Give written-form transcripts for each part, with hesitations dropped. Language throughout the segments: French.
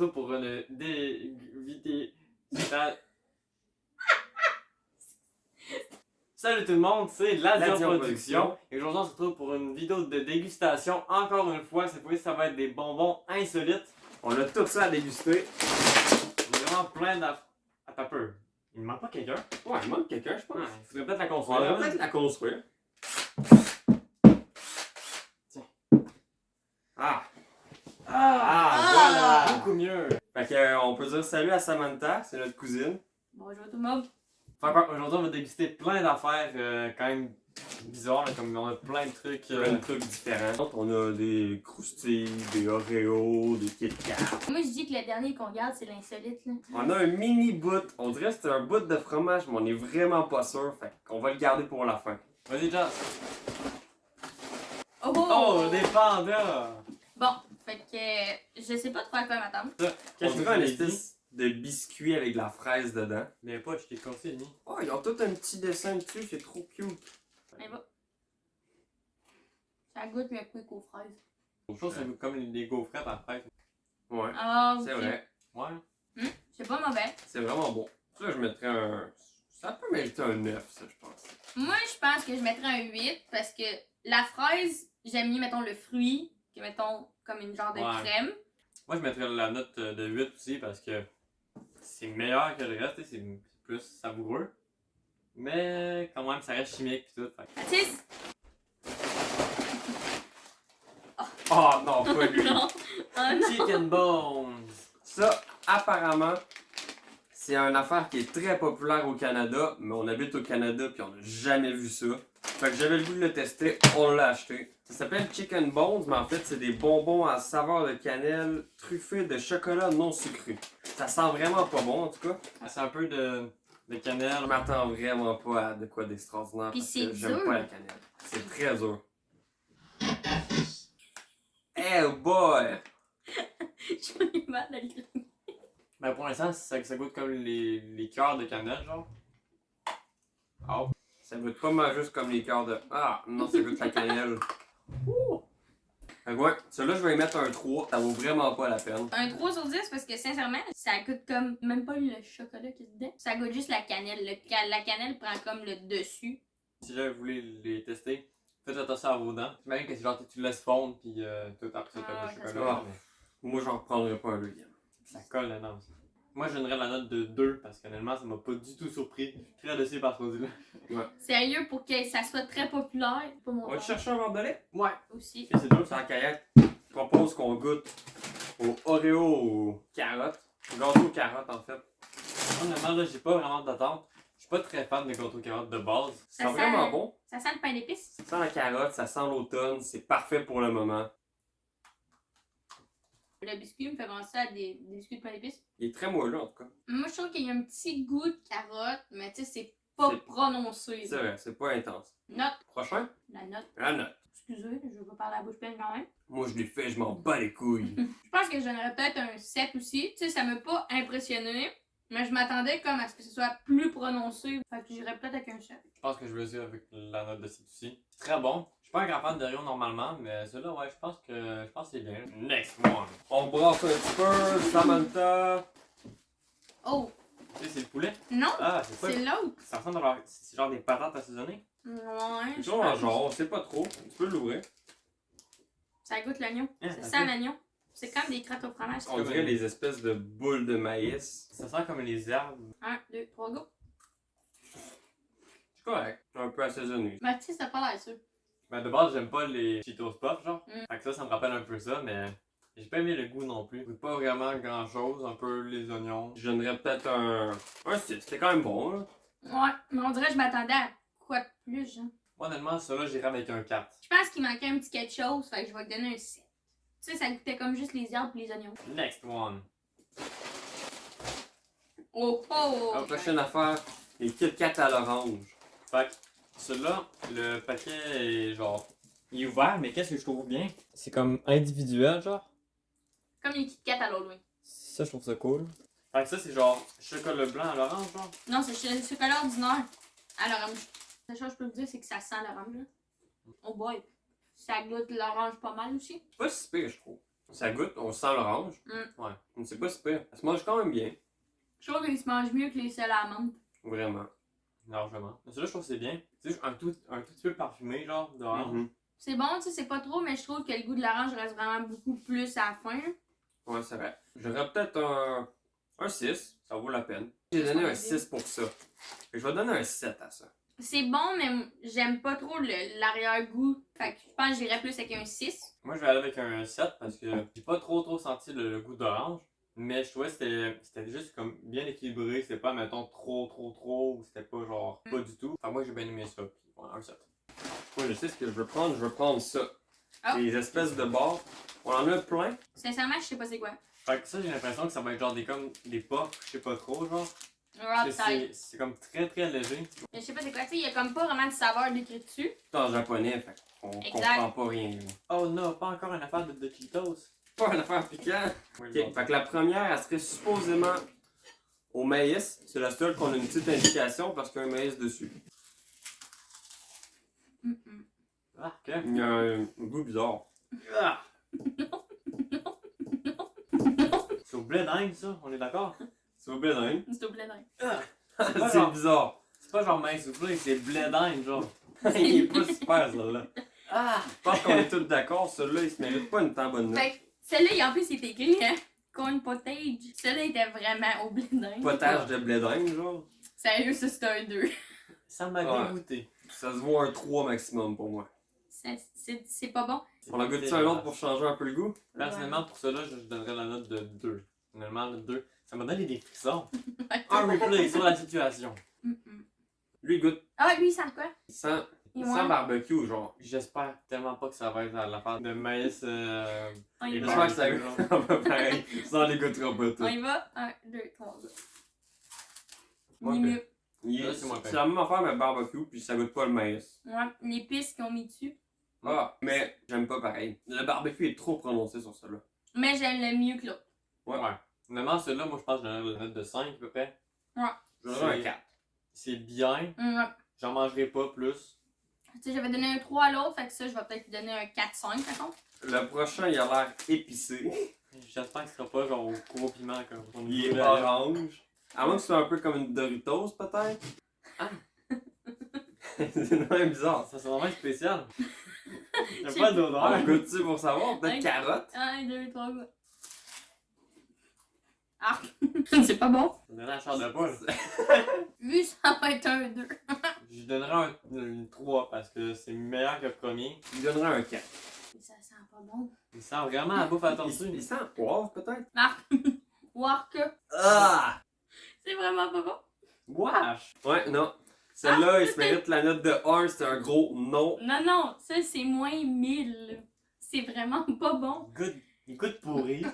Ça pour une dégustation. Salut tout le monde, c'est Lazion Production. Et aujourd'hui on se retrouve pour une vidéo de dégustation. Encore une fois, cette fois ça va être des bonbons insolites. On a tout ça à déguster. On est vraiment plein d'affaires. Attends un peu. Il me manque pas quelqu'un? Ouais, il manque quelqu'un, je pense. Ouais, il faudrait peut-être la On construire. va peut-être la construire. Tiens. Ah! Voilà! Beaucoup mieux! Fait que, on peut dire salut à Samantha, c'est notre cousine. Bonjour tout le monde. Aujourd'hui on va déguster plein d'affaires quand même bizarres, là, comme on a plein de trucs. Plein de trucs différents. On a des croustilles, des Oreos, des Kit Kat. Moi je dis que le dernier qu'on garde c'est l'insolite là. On a un mini bout. On dirait que c'est un bout de fromage, mais on est vraiment pas sûr. Fait qu'on va le garder pour la fin. Vas-y, Jazz! Oh! Oh, des pandas! Bon, fait que je sais pas trop à quoi m'attendre. On dirait une espèce de biscuit avec de la fraise dedans. Mais pas, je t'ai conseillé, ni. Oh, ils ont tout un petit dessin dessus, c'est trop cute. Mais bon. Ça goûte le quick aux fraises. Je trouve que ça goûte comme les gaufrettes en fraise. Ouais, Ah, c'est ok. vrai. Ouais. C'est pas mauvais. C'est vraiment bon. Ça, je mettrais un... Ça peut mériter un 9, ça, je pense. Moi je pense que je mettrais un 8 parce que la fraise, j'aime mieux mettons le fruit que mettons comme une genre de Ouais. crème. Moi, je mettrais la note de 8 aussi parce que c'est meilleur que le reste, c'est plus savoureux. Mais quand même, ça reste chimique pis tout. Fait. À 6. Oh non, pas lui! Non. Ah non. Chicken bones! Ça, apparemment, c'est une affaire qui est très populaire au Canada, mais on habite au Canada puis on n'a jamais vu ça. Fait que j'avais le goût de le tester, on l'a acheté. Ça s'appelle Chicken Bones, mais en fait, c'est des bonbons à saveur de cannelle truffés de chocolat non sucré. Ça sent vraiment pas bon, en tout cas. C'est un peu de cannelle. Je m'attends vraiment pas à de quoi d'extraordinaire Puis parce c'est que j'aime dur. pas la cannelle. C'est très dur. Hey boy! J'ai mal à le Ben pour l'instant, ça goûte comme les cœurs de cannelle, genre. Oh. Ça goûte pas mal juste comme les cœurs de... Ah, non, ça goûte la cannelle. Fait que ouais, celui-là, je vais y mettre un 3. Ça vaut vraiment pas la peine. Un 3 sur 10 parce que sincèrement, ça goûte comme même pas le chocolat qui est dedans. Ça goûte juste la cannelle. La cannelle prend comme le dessus. Si jamais vous voulez les tester, faites attention à vos dents. J'imagine que c'est genre tu laisses fondre puis tout après ça t'as Ah, le ça chocolat. se Mais Moi, j'en reprendrai pas un deuxième. ça colle là-dedans aussi. Moi je donnerais la note de 2 parce qu'honnêtement ça m'a pas du tout surpris. Je suis très déçu par ce produit-là. Sérieux, pour que ça soit très populaire, pas mon On va te genre. chercher un verre de lait? Ouais. Aussi. C'est dur Sans ça. caillette. Je propose qu'on goûte au Oreo aux carottes. Gâteau aux carottes, en fait. Honnêtement là j'ai pas vraiment d'attente. Je suis pas très fan de gâteaux carottes de base. C'est Ça vraiment sent- bon. Ça sent le pain d'épices. Ça sent la carotte, ça sent l'automne. C'est parfait pour le moment. Le biscuit me fait penser à des biscuits de pain d'épices. Il est très moelleux, en tout cas. Moi, je trouve qu'il y a un petit goût de carotte, mais tu sais, c'est pas C'est- prononcé. C'est vrai, c'est pas intense. Note. Prochain? La note. La note. Excusez, je veux pas parler à la bouche pleine quand même. Moi, je l'ai fait, je m'en bats les couilles. Je pense que je donnerais peut-être un 7 aussi. Tu sais, ça m'a pas impressionné, mais je m'attendais comme à ce que ce soit plus prononcé. Fait que j'irais peut-être avec un 7. Je pense que je vais essayer avec la note de site aussi. C'est très bon. Je suis pas un grand fan d'Oreo normalement, mais celui-là ouais je pense que c'est bien. Next one! On brasse un petit peu, Samantha. Oh, Tu sais c'est le poulet? non, Ah c'est pas. c'est l'autre. Ça ressemble à c'est genre des patates assaisonnées. Ouais. C'est je toujours en pense. genre, on sait pas trop. Tu peux l'ouvrir. Ça goûte l'oignon. Hein, Ça ça sent l'oignon. C'est comme des crottes au fromage. On dirait les espèces de boules de maïs. Ça sent comme les herbes. 1, 2, 3, go. C'est correct. Un peu assaisonné. Mathis, t'as pas l'air sûr. Ben de base j'aime pas les Cheetos Puff genre. Mm. Fait que ça me rappelle un peu ça, mais j'ai pas aimé le goût non plus. Ça goûte pas vraiment grand chose, un peu les oignons. Je donnerais peut-être un 6. C'était quand même bon, là. Ouais, mais on dirait que je m'attendais à quoi de plus, genre. Moi honnêtement celui-là j'irais avec un 4. Je pense qu'il manquait un petit quelque chose, fait que je vais te donner un 7. Tu sais, ça goûtait comme juste les herbes et les oignons. Next one! Oh oh! La prochaine affaire, les Kit Kat à l'orange. Fait que celui-là, le paquet est genre. Il est ouvert, mais qu'est-ce que je trouve bien? C'est comme individuel, genre. Comme les Kit Kat à l'Halloween. Ça, je trouve ça cool. Fait que ça, c'est genre chocolat blanc à l'orange, genre. Non, c'est le chocolat ordinaire à l'orange. La chose que je peux vous dire, c'est que ça sent l'orange. Là. Oh boy! Ça goûte l'orange pas mal aussi. C'est pas si pire, je trouve. Ça goûte, on sent l'orange. Ouais. Mais c'est pas super. Ça se mange quand même bien. Je trouve qu'il se mange mieux que les sels à la menthe. Vraiment. Largement. Mais celui-là, je trouve que c'est bien. C'est juste un tout petit peu parfumé, genre, d'orange. Mhm. C'est bon, tu sais, c'est pas trop, mais je trouve que le goût de l'orange reste vraiment beaucoup plus à la fin. Ouais, c'est vrai. J'aurais peut-être un 6. Ça vaut la peine. J'ai donné un 6 pour ça. Et je vais donner un 7 à ça. C'est bon, mais j'aime pas trop l'arrière-goût. Fait que je pense que j'irais plus avec un 6. Moi, je vais aller avec un 7 parce que j'ai pas trop senti le goût d'orange. Mais je trouvais que c'était juste comme bien équilibré. C'était pas, mettons, trop, ou c'était pas genre pas du tout. Enfin, moi, j'ai bien aimé ça. Puis, voilà, un 7. Moi, je sais ce que je veux prendre. Je veux prendre ça. Oh. Les espèces de barres. On en a plein. Sincèrement, je sais pas c'est quoi. Fait que ça, j'ai l'impression que ça va être genre comme des puffs, je sais pas trop, genre. Raw Que Tide. c'est comme très léger. Je sais pas c'est quoi, tu sais, il y a comme pas vraiment de saveur décrit dessus. Tout en japonais, fait qu'on Exact. comprend pas rien. Là. Oh non, pas encore une affaire de Cheetos. Pas une affaire piquante. Oui, Ok, fait que la première, elle serait supposément au maïs. C'est la seule qu'on a une petite indication parce qu'il y a un maïs dessus. Ah, ok. Il y a un goût bizarre. Ah. C'est au blé d'Inde, ça, on est d'accord? C'est au blé d'Inde. C'est au blé d'Inde. Ah. C'est pas C'est genre- bizarre. C'est pas genre mince soufflé, c'est blé d'Inde, genre. Il est pas super, celui-là. Ah! Je pense qu'on est tous d'accord, celui-là, il se mérite pas une tant bonne note. Fait que celle-là, en plus, il est écrit, hein, corn potage. Celle-là était vraiment au blé d'Inde. Potage de blé d'Inde, genre. Sérieux, ça, c'est un 2. Ça m'a Ouais. dégoûté. Ça se voit un 3 maximum pour moi. C'est pas bon. On a goûté un autre pour changer un peu le goût. Personnellement, pour cela, je donnerais la note de 2. Finalement, le 2. Ça m'a donné des frissons. Ouais. Un replay sur la situation. Lui, il goûte Ah, lui, il sent quoi? sans, Il sans barbecue, genre. J'espère tellement pas que ça va être à l'affaire de maïs. On y et va. J'espère que ça barbecue, goûte pas pareil. Ça, on les goûtera pas On tous. y va. 1, 2, 3. Ouais, Ni mieux. Il- c'est moins C'est pire. la même affaire, mais barbecue, puis ça goûte pas le maïs. Ouais, l'épice qu'ils ont mis dessus. Ah, mais j'aime pas pareil. Le barbecue est trop prononcé sur celui-là. Mais j'aime le mieux que l'autre. Ouais. Honnêtement, celui-là, moi, je pense que je donnerais la note de 5 à peu près. Ouais. Je donnerais un C'est- 4. C'est bien. Ouais. J'en mangerai pas plus. Tu sais, j'avais donné un 3 à l'autre, fait que ça, je vais peut-être lui donner un 4-5 par contre. Le prochain, il a l'air épicé. J'espère qu'il sera pas genre au gros piment comme on Il est voulait ailleurs. orange. À moins que ce soit un peu comme une Doritos, peut-être. Ah. C'est même bizarre. Ça sent vraiment spécial. Il a J'ai- pas On d'odeur. goûte-tu pour savoir? Peut-être Ouais. carotte? 1, 2, 3, go. Ah! C'est pas bon. Ça donnerait la chair de poule. Lui, ça va être un 2. Je donnerais un 3 parce que c'est meilleur que le premier. Il donnerait un 4. Ça sent pas bon. Il sent vraiment la bouffe à tortue. Il sent poivre, peut-être? Marc! Wark! Ah! C'est vraiment pas bon. Wesh! Ouais, non. Celle-là, il se mérite la note de 1, c'est un gros non. Non, non, ça c'est moins 1000. C'est vraiment pas bon. Il goûte pourri.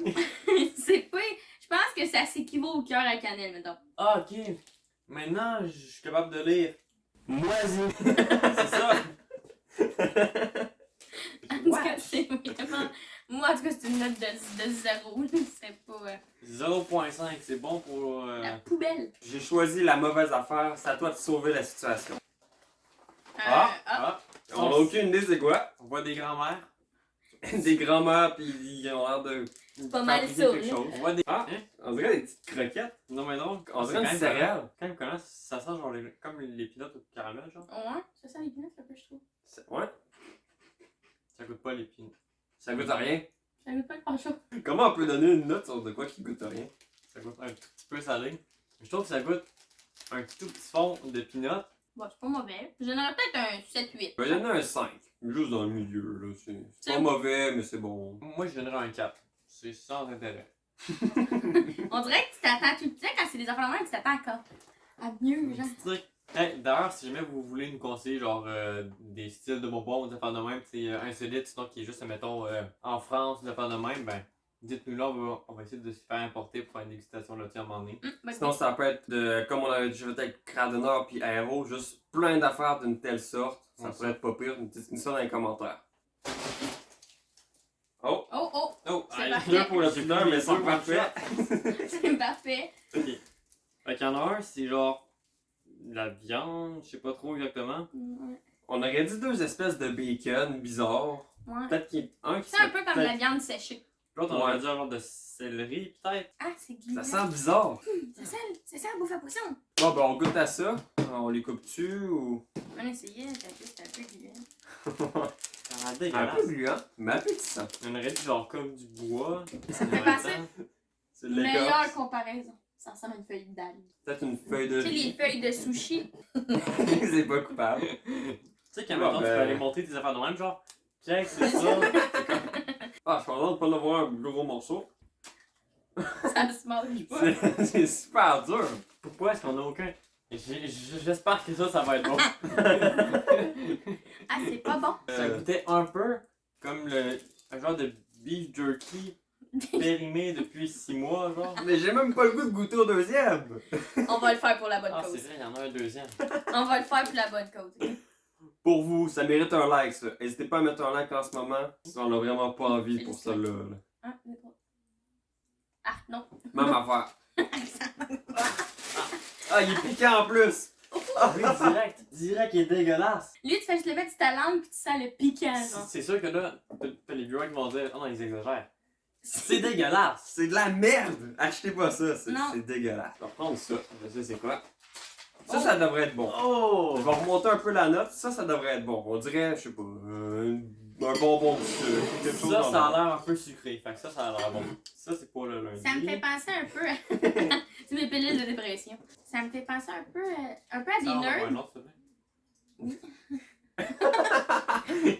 C'est pas. Je pense que ça s'équivaut au cœur à cannelle, mettons. Ah, ok. Maintenant, je suis capable de lire. Moisi. C'est ça. En tout cas, c'est vraiment. Moi, en tout cas, c'est une note de 0. C'est pas. 0.5, c'est bon pour. La poubelle. J'ai choisi la mauvaise affaire, c'est à toi de sauver la situation. Ah! On a aucune idée c'est quoi. On voit des grands-mères. Des grands-mères, pis ils ont l'air de Pas mal fabriquer ça, quelque là. chose. On voit des. Ah, Hein? on dirait des petites croquettes. Non, mais non. On c'est dirait une quand même céréale. Quand même comment ça sent genre comme les peanuts au caramel, genre. Ouais, ça sent les peanuts un peu, je trouve. Ouais, Ça goûte pas les peanuts. ça goûte à rien. Ça goûte pas grand chose. Comment on peut donner une note sur de quoi qui goûte à rien? Ça goûte un tout petit peu salé. Je trouve que ça goûte un tout petit fond de peanuts. Bon, c'est pas mauvais. Je donnerais peut-être un 7-8. Je vais donner un 5. Juste dans le milieu, là. C'est C'est pas bon. mauvais, mais c'est bon. Moi, je donnerais un 4. C'est sans intérêt. On dirait que tu t'attends tout le temps quand c'est des affaires de même, tu t'attends encore à mieux, genre. Petit truc. Hey, d'ailleurs, si jamais vous voulez nous conseiller genre des styles de bonbons ou des affaires de même, c'est insolite, sinon qui est juste, mettons, en France, des affaires de même, ben, dites-nous là, on va essayer de se faire importer pour faire une dégustation là-dessus à un moment donné. Sinon, ça peut être de, comme on avait déjà fait avec Cradenor puis Aero, juste plein d'affaires d'une telle sorte. Ça Ouais, pourrait être pas pire. Dites-nous ça dans les commentaires. Oh! Oh, oh, Oh, C'est aïe, parfait. Deux pour le pudeur, mais c'est parfait. c'est parfait. Ok. Fait qu'il y en a un, c'est genre de la viande, je sais pas trop exactement. Ouais. On aurait dit deux espèces de bacon bizarres. Ouais. Peut-être qu'il y a un qui C'est un serait peu comme peut-être- la viande séchée. L'autre, on Ouais. aurait dit un genre de céleri, peut-être. Ah, c'est gluant. Ça sent bizarre. Ça sent la bouffe à poisson. Bon, ben, on goûte à ça. On les coupe-tu ou. On essayait, c'était un peu gluant. Ça a l'air Un dégueulasse. peu gluant, mais appétissant. On aurait dit genre comme du bois. Ça me fait En même penser temps, C'est de meilleure l'écorce. comparaison. Ça ressemble à une feuille d'algue. Peut-être une feuille de Tu sais, les riz. feuilles de sushi. C'est pas coupable. Tu sais qu'à Bon, maintenant, tu peux ben- aller monter tes affaires de même, genre, check, c'est ça. Ah, je suis content de pas en avoir un gros morceau. Ça se mange pas. C'est super dur. Pourquoi est-ce qu'on a aucun? J'espère que ça va être bon. Ah, c'est pas bon. Ça goûtait un peu comme un genre de beef jerky périmé depuis 6 mois, genre. Mais j'ai même pas le goût de goûter au deuxième. On va le faire pour la bonne Ah, c'est cause. vrai, il y en a un deuxième. On va le faire pour la bonne cause. Pour vous, ça mérite un like, ça. N'hésitez pas à mettre un like en ce moment si on a vraiment pas envie pour ça là. 1, 2, 3. Ah, non. Même affaire. Ah, il est piquant en plus. Ah oui, direct, il est dégueulasse. Lui, tu fais juste le mettre sur ta langue puis tu sens le piquant, genre. C'est sûr que là, t'as les viewers qui vont dire, oh non, ils exagèrent. C'est dégueulasse. C'est de la merde. Achetez pas ça, Non. c'est dégueulasse. Je vais reprendre ça, je sais c'est quoi. Ça, ça devrait être bon. Oh! Je vais remonter un peu la note. Ça devrait être bon. On dirait, je sais pas, un bonbon de sucre, quelque chose Ça, dans ça le a l'air un peu sucré, fait que ça a l'air bon. Ça, c'est pour le lundi. Ça me fait penser un peu à... C'est mes pilules de dépression. Ça me fait penser un peu à des Ah, nerds. ouais, non, c'est vrai.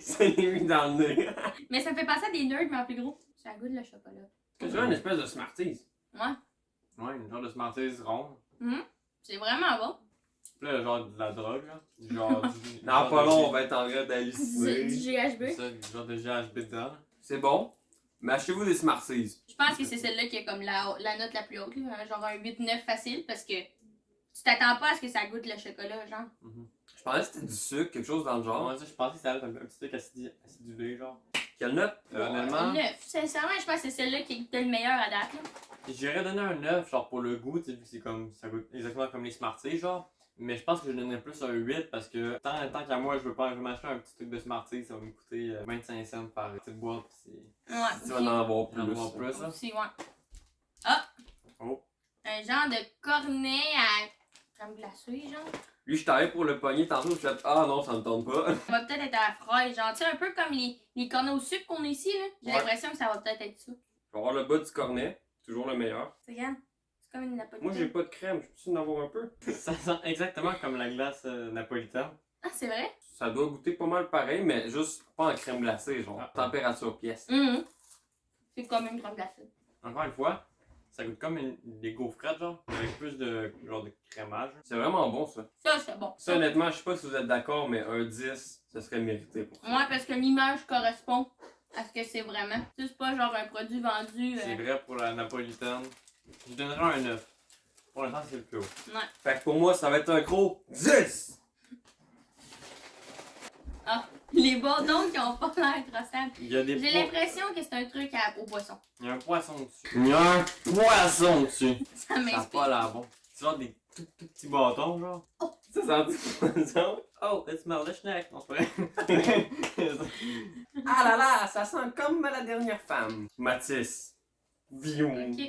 Ça l'est mis dans le nez. Mais ça me fait penser à des nerds, mais en plus gros. Ça goûte le chocolat. C'est une espèce de Smarties. Ouais. Ouais, une genre de Smarties ronde. C'est vraiment bon. Puis là, genre de la drogue, là. Genre du. Non, genre pas de long, G- on va être en train Du d'halluciner. GHB. Ça, du genre de GHB dedans. là. C'est bon, mais achetez-vous des Smarties. Je pense que c'est celle-là qui a comme la note la plus haute, là. Genre un 8-9 facile, parce que tu t'attends pas à ce que ça goûte le chocolat, genre. Je pensais que c'était du sucre, quelque chose dans le genre. Ouais, ça, je pensais que ça allait être un petit truc acidulé, genre. Quelle note? Honnêtement, 9. Sincèrement, je pense que c'est celle-là qui était le meilleur à date, là. j'irais donner un 9, genre pour le goût, tu sais, vu que c'est comme. Ça goûte exactement comme les Smarties, genre. Mais je pense que je donnerais plus un 8 parce que tant qu'à moi, je veux m'acheter un petit truc de Smarties, ça va me coûter 25 cents par petite boîte. Pis Ouais. Tu vas en avoir c'est. J'en plus. vois plus, ça. Aussi, ouais. Ah! Oh. Un genre de cornet à crème glacée, genre. Lui, je t'arrive pour le pogner tantôt, je fais ah non, ça me tente pas. Ça va peut-être être à la fraise, genre, tu sais, un peu comme les cornets au sucre qu'on a ici, là. J'ai Ouais. l'impression que ça va peut-être être ça. Je vais avoir le bas du cornet, toujours le meilleur. Regarde, c'est comme une napolitaine. Moi, j'ai pas de crème, je peux en avoir un peu? Ça sent exactement comme la glace napolitaine. Ah, c'est vrai? Ça doit goûter pas mal pareil, mais juste pas en crème glacée, genre Ah. température pièce. C'est comme une crème glacée. Encore une fois, ça goûte comme des gaufrettes, genre, avec plus de genre de crémage. C'est vraiment bon ça. Ça, c'est bon. Ça, honnêtement, je sais pas si vous êtes d'accord, mais un 10, ça serait mérité pour ça. Ouais, parce que l'image correspond à ce que c'est vraiment. C'est pas genre un produit vendu. C'est vrai pour la napolitaine. Je donnerais un 9. Pour l'instant, c'est le plus haut. Ouais. Fait que pour moi, ça va être un gros 10! Les bâtons qui ont pas l'air trossables. Il y a des J'ai l'impression que c'est un truc au poisson. Il y a un poisson dessus. Il y a un poisson dessus. Ça Ça a m'inspire. pas l'air bon. C'est genre des tout petits bâtons, genre. Ça sent du poisson? Oh, it smells the schneck. Non, c'est pas vrai. Ah là là, ça sent comme la dernière femme. Mathis. Vion. Ok.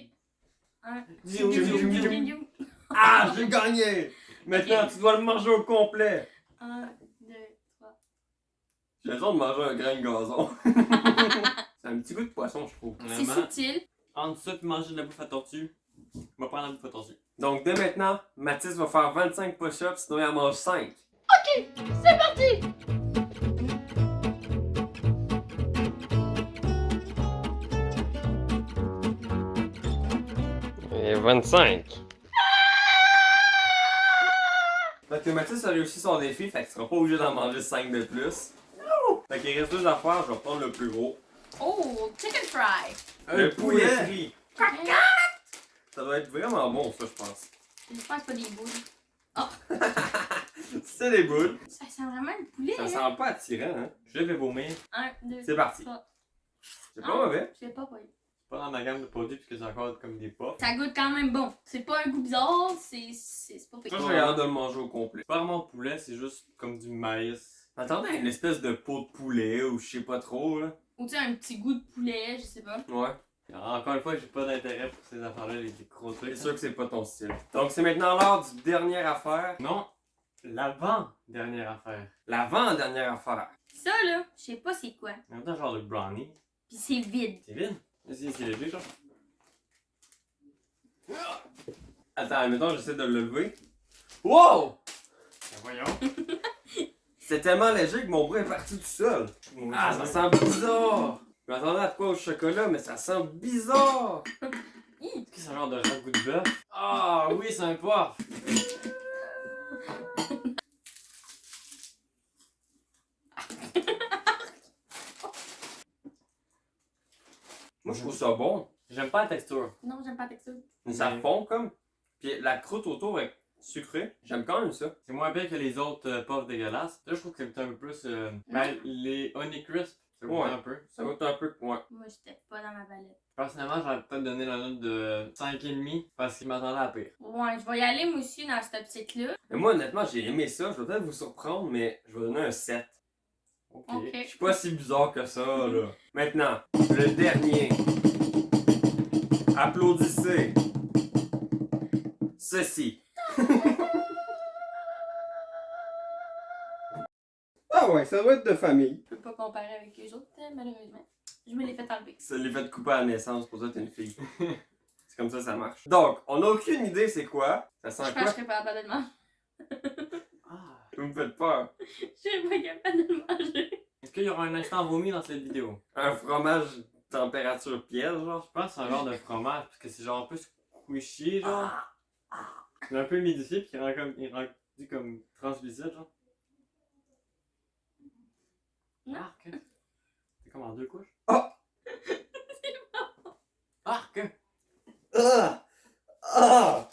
Un. Viou, viou, viou. Ah, j'ai gagné! Maintenant, Ok. tu dois le manger au complet. 1, 2, 3. J'ai l'impression de manger un grain de gazon. C'est un petit goût de poisson, je trouve. C'est Vraiment, subtil. entre ça et manger de la bouffe à tortue, je vais prendre la bouffe à tortue. Donc, dès maintenant, Mathis va faire 25 push-ups, sinon il en mange 5. C'est parti! Et 25. Fait que Mathis a réussi son défi, fait qu'il sera pas obligé d'en manger 5 de plus. Fait qu'il reste 2 affaires, je vais prendre le plus gros. Oh, chicken fry. Le poulet frit. Caca! Ça doit être vraiment bon, ça, je pense. J'espère que c'est pas des boules. C'est des boules. Ça sent vraiment le poulet, Ça là. sent pas attirant, hein. Je vais vomir. 1, 2, C'est parti. 3. C'est pas mauvais. Je sais pas, pas. Pas dans ma gamme de produits puisque c'est encore comme des pops. Ça goûte quand même bon. C'est pas un goût bizarre, c'est pas Ça, pire. j'ai hâte de le manger au complet. C'est pas vraiment poulet, c'est juste comme du maïs. Attendez, une espèce de peau de poulet ou je sais pas trop, là. Ou tu sais, un petit goût de poulet, je sais pas. Ouais. Encore une fois, j'ai pas d'intérêt pour ces affaires-là, les gros trucs. C'est sûr que c'est pas ton style. Donc c'est maintenant l'heure du dernière affaire. Non, l'avant-dernière affaire. L'avant-dernière affaire. Ça, là, je sais pas c'est quoi. En même temps, genre de brownie. Pis c'est vide. C'est vide. C'est léger, genre. Attends, admettons, j'essaie de le lever. Wow! Ben voyons. C'est tellement léger que mon bras est parti tout seul. Ah, ça sent bizarre! Je m'attendais à de quoi au chocolat, mais ça sent bizarre! Est-ce que c'est un genre de ragoût de bœuf? Ah oui, c'est un poif! Moi, je trouve ça bon. J'aime pas la texture. Non, j'aime pas la texture. Mais ça fond comme. Puis la croûte autour est sucrée. J'aime quand même ça. C'est moins pire que les autres puffs dégueulasses. Là, je trouve que c'est un peu plus. Ben, les Honey Crisp, ça goûte Ouais. un peu. Ça goûte un peu. Ouais. Moi, j'étais pas dans ma palette. Personnellement, j'aurais peut-être donné la note de 5,5 parce qu'il m'attendait à pire. Ouais, je vais y aller, moi aussi, dans cette optique-là. Mais moi, honnêtement, j'ai aimé ça. Je vais peut-être vous surprendre, mais je vais donner un 7. Ok. Ok. Je suis pas si bizarre que ça, là. Maintenant, le dernier. Applaudissez. Ceci. Ah ouais, ça doit être de famille. Je peux pas comparer avec les autres, malheureusement. Je me l'ai fait enlever. Ça l'est fait couper à la naissance, pour ça t'es une fille. C'est comme ça marche. Donc, on a aucune idée c'est quoi. Ça Je sent pense que quoi? je serais pas capable de le manger. Ah. Vous me faites peur. Je serais pas capable de le manger. Est-ce qu'il y aura un instant vomi dans cette vidéo? Un fromage température pièce, genre. Je pense que c'est un genre de fromage parce que c'est genre un peu squishy, genre. Il est un peu humidifié puis il rend comme translucide, genre. Non. Arc! C'est comme en deux couches. Oh! Arc! Ah! Ah!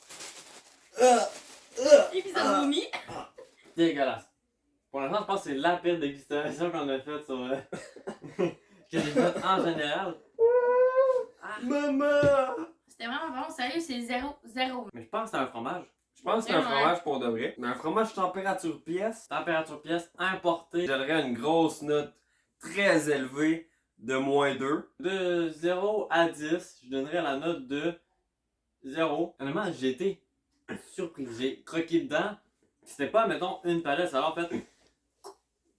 Ah! Et puis ça vomit. Dégueulasse. Pour l'instant, je pense que c'est la pire dégustation qu'on a faite sur. Que j'ai faite en général. Maman! C'était vraiment bon, sérieux, c'est 0. Mais je pense que c'est un fromage. Je pense que c'est un Ouais. fromage pour de vrai. Mais un fromage température pièce, Température pièce importée. je donnerais une grosse note très élevée de -2. De 0 à 10, je donnerais la note de 0. Honnêtement, j'ai été surpris. J'ai croqué dedans. C'était pas, mettons, une palette, ça a en fait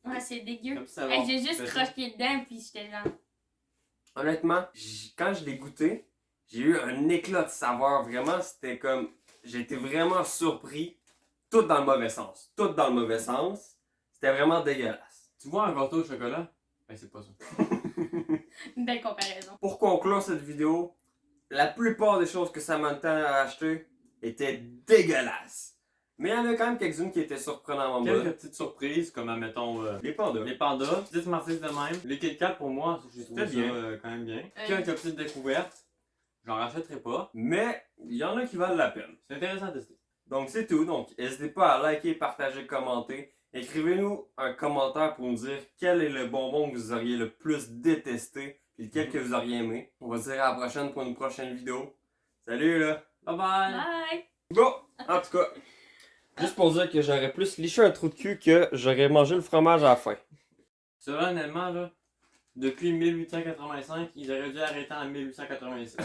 Ouais, c'est dégueu. comme ça. Hey, j'ai juste croqué dedans, puis j'étais genre. Honnêtement, quand je l'ai goûté, j'ai eu un éclat de saveur. Vraiment, c'était comme. J'ai été vraiment surpris. Tout dans le mauvais sens. Tout dans le mauvais sens. C'était vraiment dégueulasse. Tu vois un gâteau au chocolat? Ben, c'est pas ça. Une belle comparaison. Pour conclure cette vidéo, la plupart des choses que Samantha a achetées étaient dégueulasses. Mais il y en a quand même quelques-unes qui étaient surprenantes en Quelques bas. petites surprises, comme, admettons, Les pandas. les pandas, petites martises de même. Les Kit Kat, pour moi, j'ai trouvé C'était ça bien. quand même bien. Quelques petites découvertes. J'en rachèterai pas. Mais il y en a qui valent la peine. C'est intéressant à tester. Donc c'est tout. Donc n'hésitez pas à liker, partager, commenter. Écrivez-nous un commentaire pour nous dire quel est le bonbon que vous auriez le plus détesté et lequel que vous auriez aimé. On va se dire à la prochaine pour une prochaine vidéo. Salut là! Bye bye! Bye! Bon! En tout cas, juste pour dire que j'aurais plus liché un trou de cul que j'aurais mangé le fromage à la fin. Solennellement, là, depuis 1885, ils auraient dû arrêter en 1886.